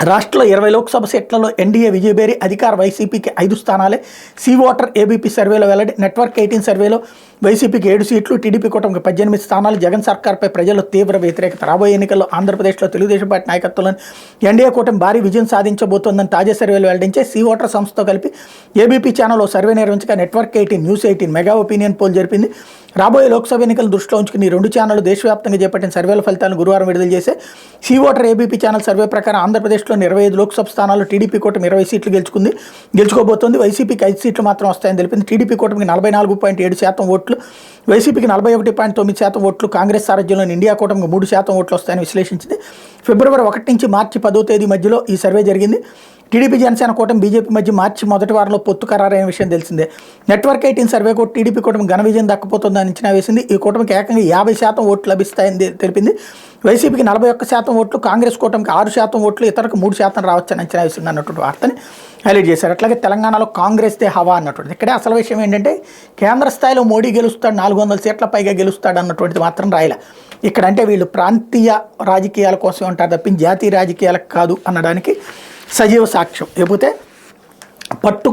రాష్ట్రంలో 20 లోక్సభ సీట్లలో ఎన్డీఏ విజయబేరి, అధికార వైసీపీకి 5 స్థానాలే. సీ ఓటర్ ఏబీపీ సర్వేలో వెల్లడి. నెట్వర్క్ 18 సర్వేలో వైసీపీకి 7 సీట్లు, టీడీపీ కూటమికి 18 స్థానాలు. జగన్ సర్కార్పై ప్రజల్లో తీవ్ర వ్యతిరేకత. రాబోయే ఎన్నికల్లో ఆంధ్రప్రదేశ్లో తెలుగుదేశం పార్టీ నాయకత్వంలోని ఎన్డీఏ కూటమి భారీ విజయం సాధించబోతోందని తాజా సర్వేలు వెల్లడించే. సీ ఓటర్ సంస్థతో కలిపి ఏబీపీ ఛానల్ సర్వే నిర్వహించగా network 18, news 18 mega opinion poll జరిపింది. రాబోయే లోక్సభ ఎన్నికలను దృష్టిలో ఉంచుకుని ఈ 2 ఛానళ్లు దేశవ్యాప్తంగా చేపట్టిన సర్వేల ఫలితాలను గురువారం విడుదల చేసే. C voter ABP channel survey ప్రకారం ఆంధ్రప్రదేశ్లోని 25 లోక్సభ స్థానాల్లో టీడీపీ కూటమి 20 సీట్లు గెలుచుకోబోతోంది. వైసీపీకి 5 సీట్లు మాత్రం వస్తాయని తెలిపింది. టీడీపీ కూటమికి 44.7% ఓట్లు, వైసీపీకి 41.9% ఓట్లు, కాంగ్రెస్ సారథ్యంలోని ఇండియా కూటమికి 3% ఓట్లు వస్తాయని విశ్లేషించింది. ఫిబ్రవరి 1 నుంచి మార్చి 10వ తేదీ మధ్యలో ఈ సర్వే జరిగింది. టీడీపీ జనసేన కూటమి బీజేపీ మధ్య మార్చి మొదటి వారంలో పొత్తు ఖరారైన విషయం తెలిసిందే. నెట్వర్క్ 18 సర్వే కూడా టీడీపీ కూటమి ఘన విజయం దక్కపోతుందని అంచనా వేసింది. ఈ కూటమికి ఏకంగా 50% ఓట్లు లభిస్తాయని తెలిపింది. వైసీపీకి 41% ఓట్లు, కాంగ్రెస్ కూటమికి 6% ఓట్లు, ఇతరులకు 3% రావచ్చని అంచనా వేసింది అన్నటువంటి వార్తని హైలైట్ చేశారు. అట్లాగే తెలంగాణలో కాంగ్రెస్దే హవా అన్నటువంటిది. ఇక్కడే అసలు విషయం ఏంటంటే కేంద్ర స్థాయిలో మోడీ గెలుస్తాడు, 400 సీట్ల పైగా గెలుస్తాడు అన్నటువంటిది మాత్రం రాయలే. ఇక్కడంటే వీళ్ళు ప్రాంతీయ రాజకీయాల కోసం ఉంటారు తప్పించి జాతీయ రాజకీయాలకు కాదు అనడానికి సజీవ సాక్ష్యం. లేకపోతే పట్టు